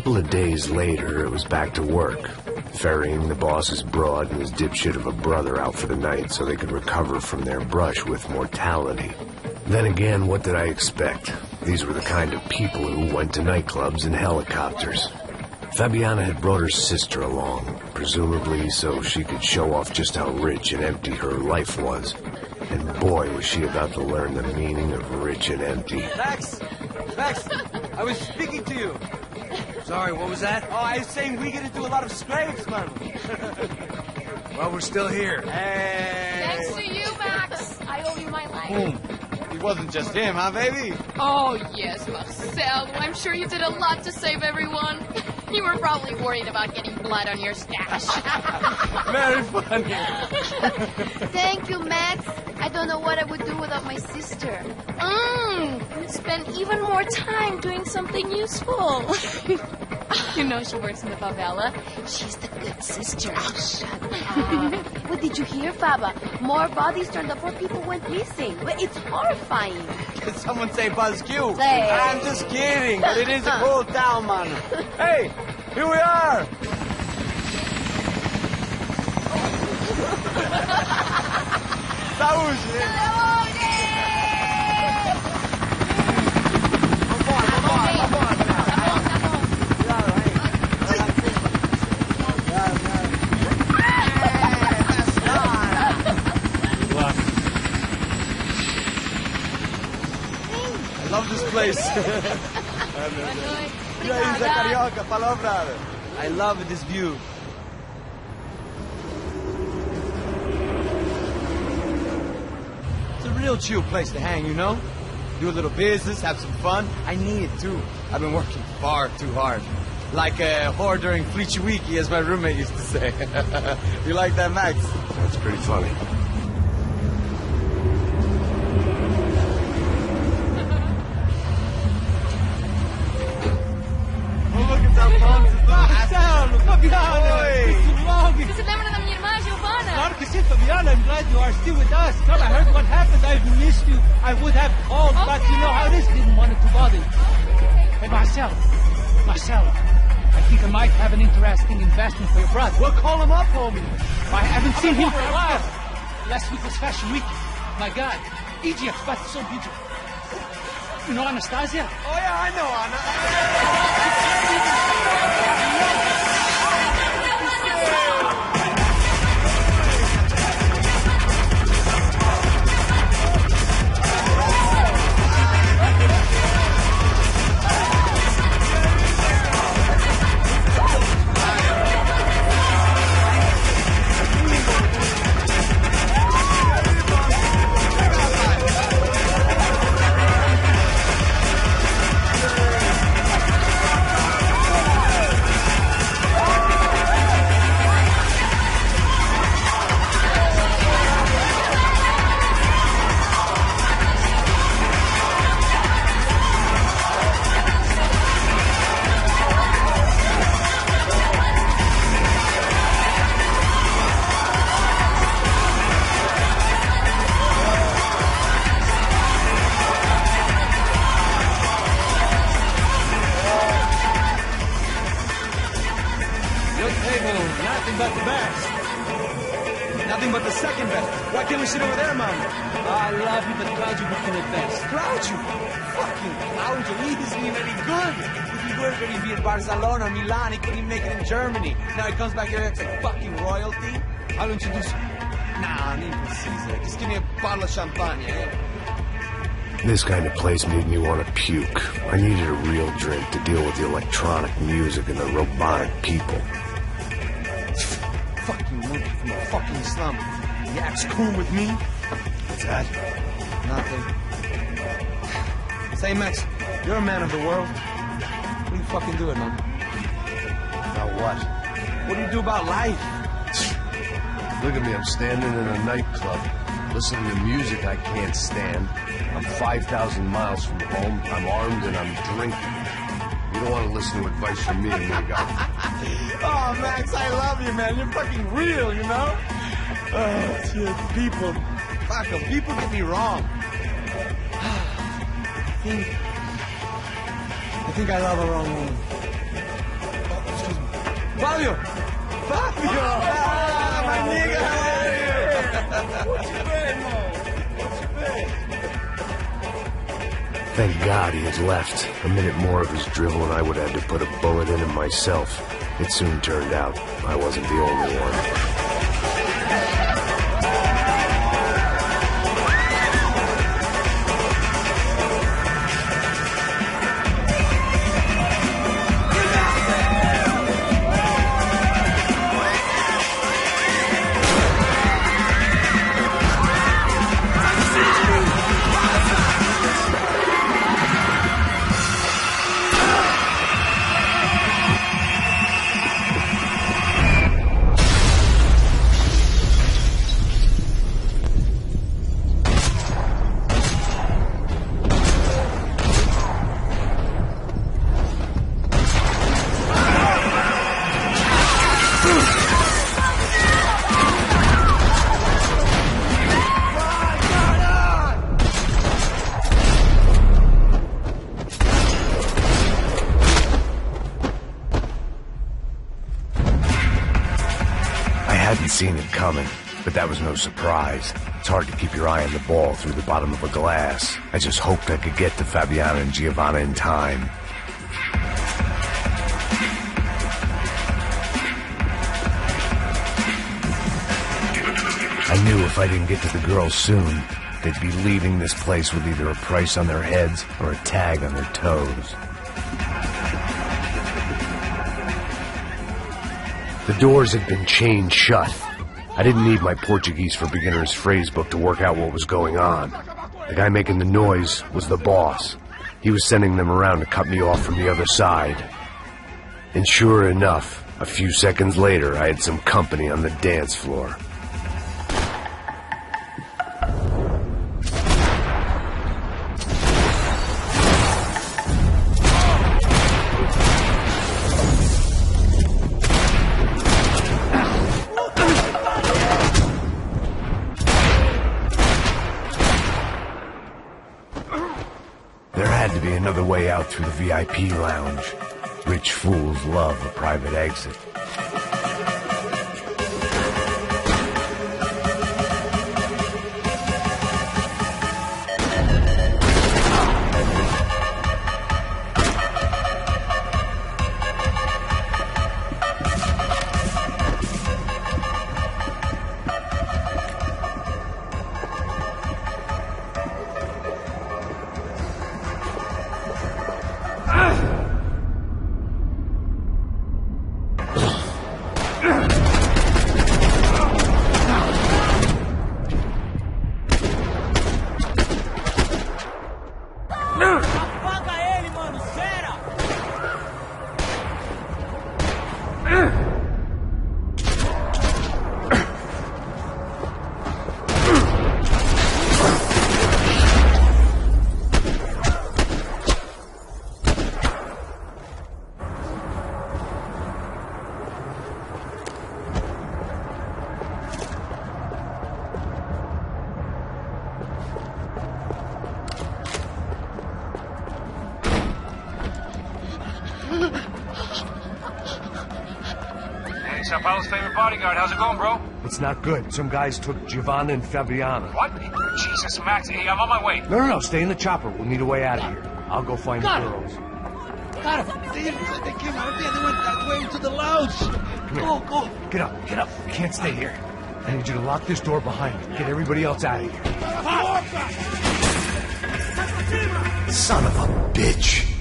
couple of days later, it was back to work, ferrying the boss's broad and his dipshit of a brother out for the night so they could recover from their brush with mortality. Then again, what did I expect? These were the kind of people who went to nightclubs in helicopters. Fabiana had brought her sister along, presumably so she could show off just how rich and empty her life was. And boy, was she about to learn the meaning of rich and empty. Max! Max! I was speaking to you. Sorry, what was that? Oh, I was saying we get to do a lot of scrapes, man. Well, we're still here. Hey! Thanks to you, Max. I owe you my life. Boom. It wasn't just him, huh, baby? Oh, yes, Marcel. I'm sure you did a lot to save everyone. You were probably worried about getting blood on your stash. Very funny. Thank you, Max. I don't know what I would do without my sister. You'd spend even more time doing something useful. You know she works in the favela. She's the good sister. Oh, shut up. What did you hear, Faba? More bodies turned up, 4 people went missing. It's horrifying. Did someone say Buzz Q? Hey. I'm just kidding, but it is a cool town, man. Hey, here we are. I love this place. I love this view. It's a real chill place to hang, you know? Do a little business, have some fun. I need it too. I've been working far too hard. Like a whore during Fleechy Weeky, as my roommate used to say. You like that, Max? That's pretty funny. Você se lembra da minha irmã, Giovanna? Claro que sim, Fabiana. I'm glad you are still with us. Come, I heard what happened. I've missed you. I would have called, but you know how it is. Didn't want to bother you. Hey, Marcel, I think I might have an interesting investment for your brother. Well, call him up, homie. I haven't seen him for a while. Last week was Fashion Week. My God, Egypt, but so beautiful. You know Anastasia? Oh, yeah, I know Anna. Nothing but the best. Nothing but the second best. Why can't we sit over there, Mom? I love you, but Claudio became the best. Claudio? Fucking Claudio, he isn't even any good. He can go everybody be in Barcelona, Milan, he couldn't even make it in Germany. Now he comes back here, acts like fucking royalty. I'll introduce you. Nah, I need to Caesar. Just give me a bottle of champagne, eh? This kind of place made me want to puke. I needed a real drink to deal with the electronic music and the robotic people. Fucking monkey from a fucking slum. He acts cool with me. What's that? Nothing. Say, Max, you're a man of the world. What do you fucking do it, man? About what? What do you do about life? Look at me, I'm standing in a nightclub, listening to music I can't stand. I'm 5,000 miles from home, I'm armed, and I'm drinking. You don't want to listen to advice from me, amigo. Oh, Max, I love you, man. You're fucking real, you know? Oh, shit. People. Fuck them. People get me wrong. I think I love a wrong woman. Fabio! Fabio! Ah, my nigga, how are you? Thank God he had left. A minute more of his drivel and I would have had to put a bullet in him myself. It soon turned out I wasn't the only one. Seen it coming, but that was no surprise. It's hard to keep your eye on the ball through the bottom of a glass. I just hoped I could get to Fabiana and Giovanna in time. I knew if I didn't get to the girls soon, they'd be leaving this place with either a price on their heads or a tag on their toes. The doors had been chained shut. I didn't need my Portuguese for Beginners phrase book to work out what was going on. The guy making the noise was the boss. He was sending them around to cut me off from the other side. And sure enough, a few seconds later, I had some company on the dance floor. Another way out through the VIP lounge. Rich fools love a private exit. Sao Paulo's favorite bodyguard. How's it going, bro? It's not good. Some guys took Giovanna and Fabiana. What? Jesus, Max. Hey, I'm on my way. No. Stay in the chopper. We'll need a way out of here. I'll go find the girls. Got him. They came out there. They went that way into the lounge. Go. Get up. You can't stay here. I need you to lock this door behind me. Get everybody else out of here. Son of a bitch.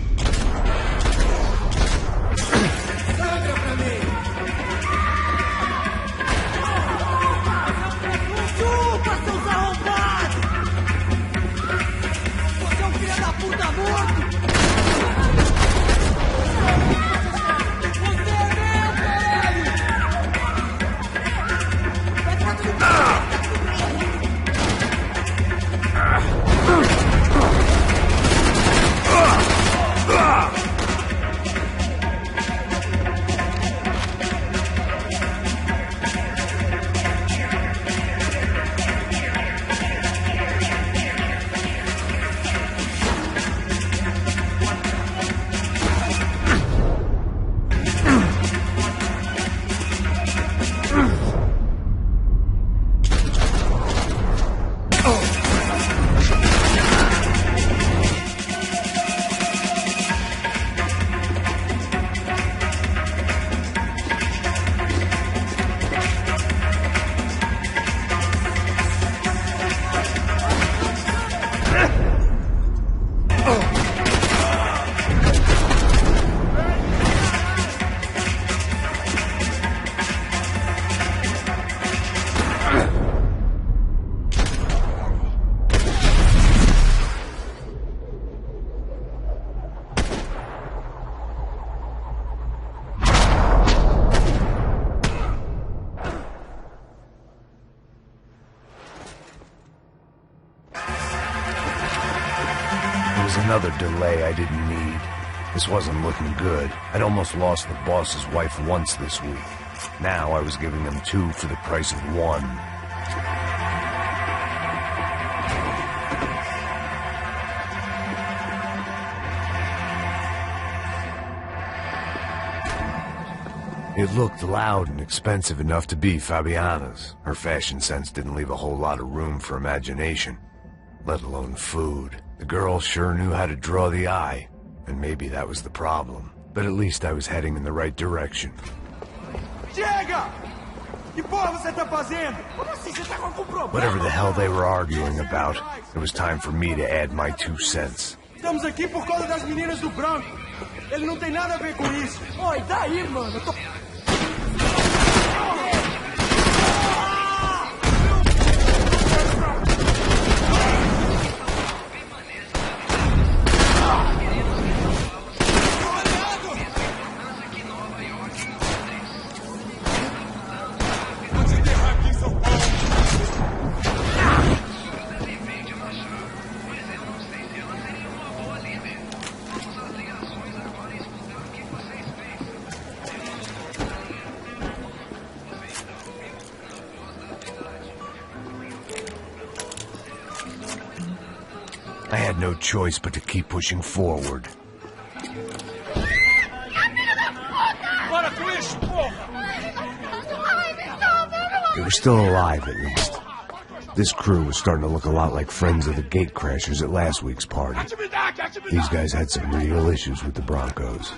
was another delay I didn't need. This wasn't looking good. I'd almost lost the boss's wife once this week. Now I was giving them two for the price of one. It looked loud and expensive enough to be Fabiana's. Her fashion sense didn't leave a whole lot of room for imagination, let alone food. The girl sure knew how to draw the eye, and maybe that was the problem. But at least I was heading in the right direction. Chega! Que porra você tá fazendo? Como assim? Você tá com algum problema? Whatever the hell they were arguing about, it was time for me to add my 2 cents. Estamos aqui por causa das meninas do Branco. Ele não tem nada a ver com isso. Oi, daí, mano? Eu tô... I had no choice but to keep pushing forward. They were still alive, at least. This crew was starting to look a lot like friends of the gatecrashers at last week's party. These guys had some real issues with the Broncos.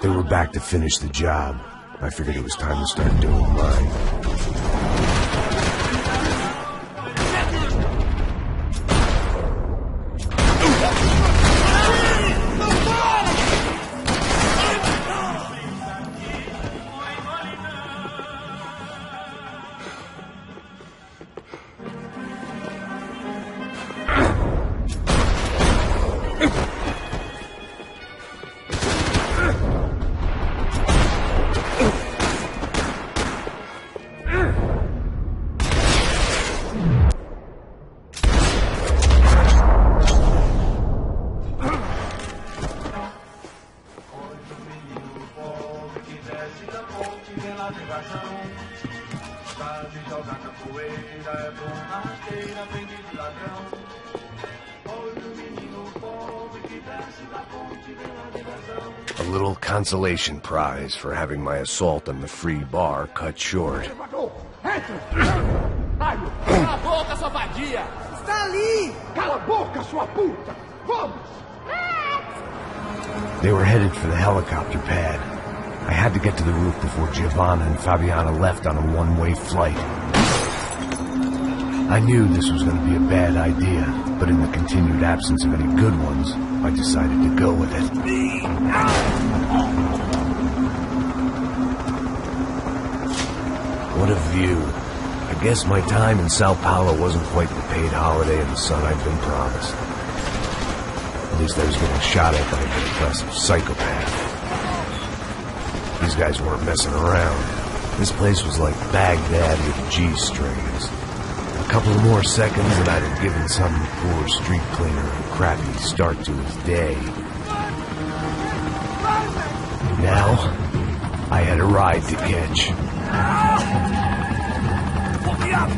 They were back to finish the job. I figured it was time to start doing mine. A little consolation prize for having my assault on the free bar cut short. Cala a boca, sua vadia! Está ali! Cala a boca, sua puta! Vamos! They were headed for the helicopter pad. I had to get to the roof before Giovanna and Fabiana left on a one-way flight. I knew this was going to be a bad idea, but in the continued absence of any good ones, I decided to go with it. What a view. I guess my time in Sao Paulo wasn't quite the paid holiday in the sun I'd been promised. At least I was getting shot at by a depressive psychopath. These guys weren't messing around. This place was like Baghdad with G-strings. A couple more seconds and I'd have given some poor street cleaner a crappy start to his day. Now, I had a ride to catch.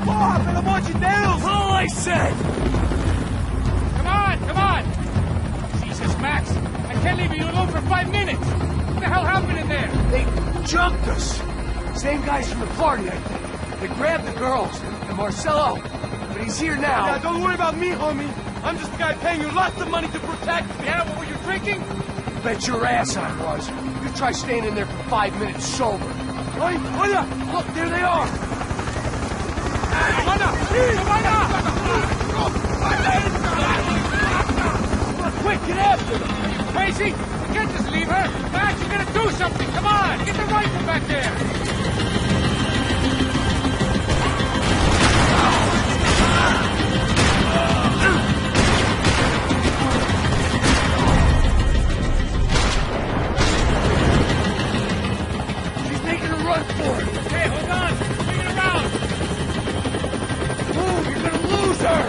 Porra, pelo amor de Deus! All I said! Come on! Jesus, Max, I can't leave you alone for 5 minutes! What the hell happened in there? They jumped us. Same guys from the party, I think. They grabbed the girls and Marcelo, but he's here now. Yeah, don't worry about me, homie. I'm just the guy paying you lots of money to protect me. Yeah, what were you drinking? Bet your ass I was. You try staying in there for 5 minutes sober. Oi, olha! Look, there they are. Quick, get after them. Are you crazy? You can't just leave her. Max, you gotta do something. Come on, get the rifle back there. She's making a run for it. Hey, hold on. Bring it around. Move, you're gonna lose her.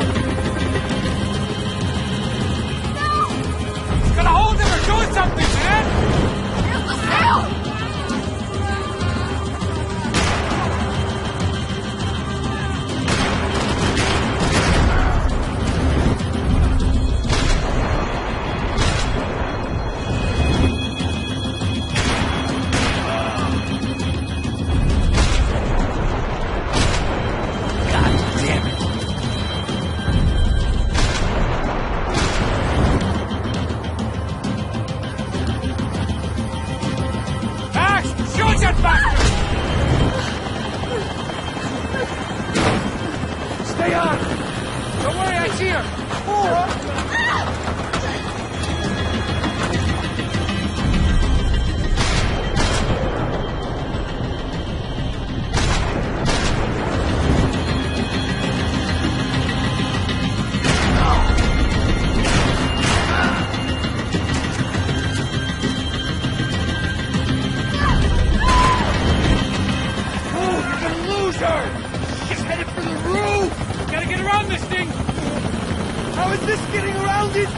here! How is this getting around it?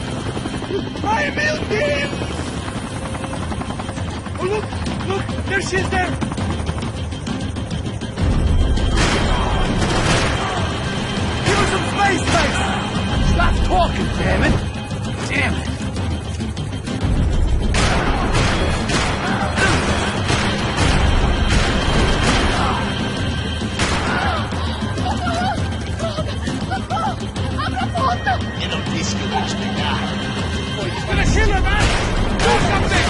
I milked him! Oh, look! There she is there! Give her some space, Max! Stop talking, damn it! Damn it! You don't risk your witch to die. He's gonna kill her, man! Do something!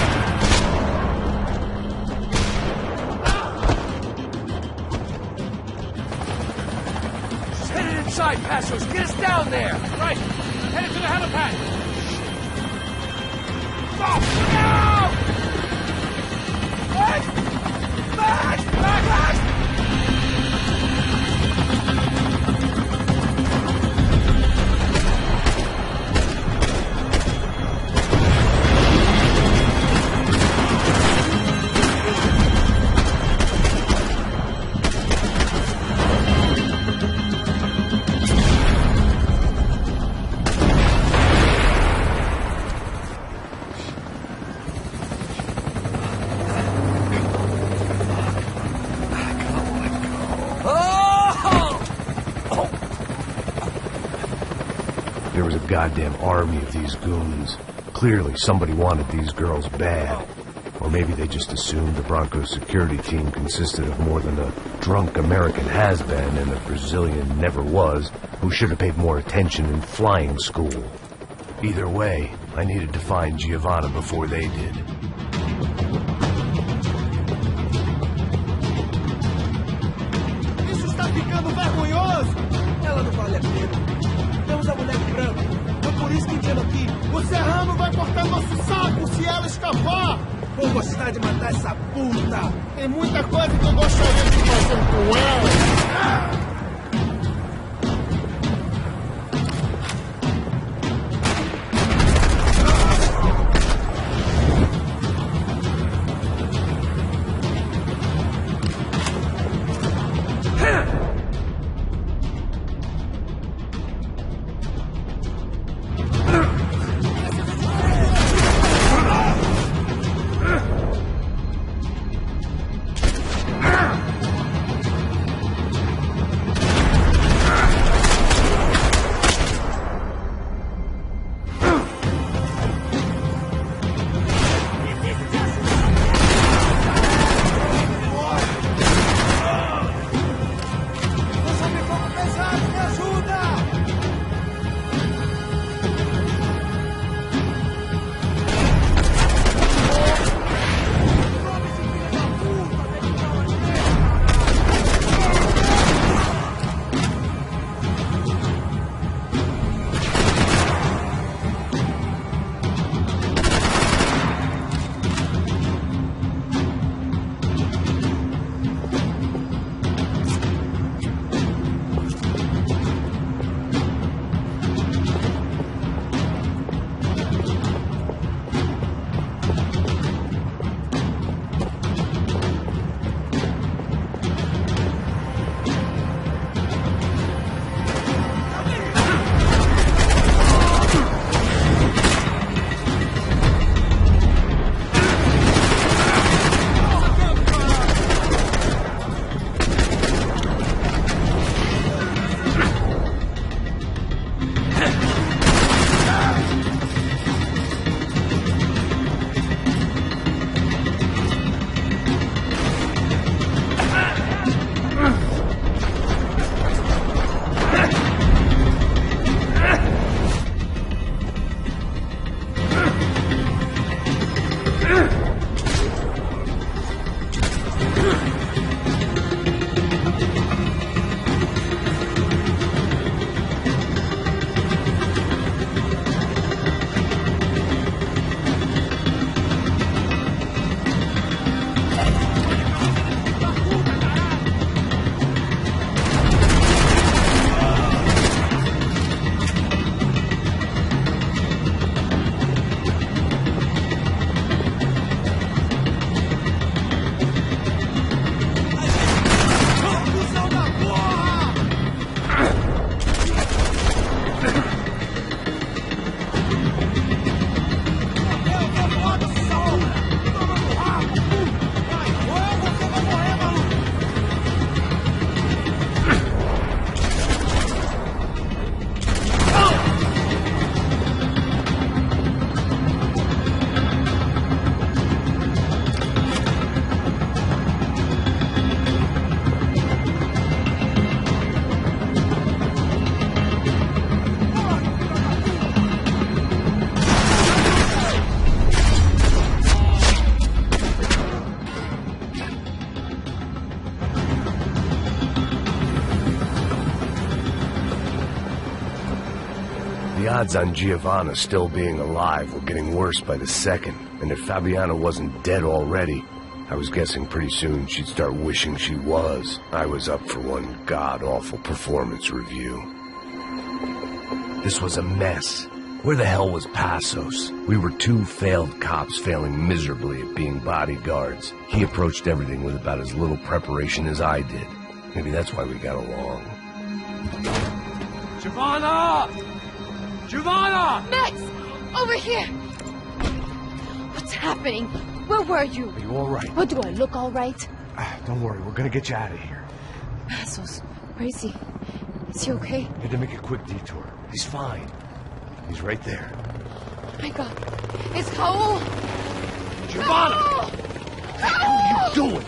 She's headed inside, Passos. Get us down there! Right. Headed to the helipad. Stop! No! Max! Max! Max! There was a goddamn army of these goons. Clearly, somebody wanted these girls bad. Or maybe they just assumed the Branco's security team consisted of more than a drunk American has-been and a Brazilian never-was who should have paid more attention in flying school. Either way, I needed to find Giovanna before they did. Isso está ficando vergonhoso! Ela não vale a pena. Temos a mulher de branco. Foi por isso que viemos aqui. O Serrano vai cortar nosso saco se ela escapar! Vou gostar de matar essa puta! Tem muita coisa que eu gostaria de fazer com ela! The odds on Giovanna still being alive were getting worse by the second, and if Fabiana wasn't dead already, I was guessing pretty soon she'd start wishing she was. I was up for one god-awful performance review. This was a mess. Where the hell was Passos? We were two failed cops failing miserably at being bodyguards. He approached everything with about as little preparation as I did. Maybe that's why we got along. Giovanna! Giovanna! Max! Over here! What's happening? Where were you? Are you all right? Oh, do I look all right? Don't worry, we're gonna get you out of here. Passos, where is he? Is he okay? Had to make a quick detour. He's fine. He's right there. Oh my God. It's Raul! Giovanna! No! What are you doing?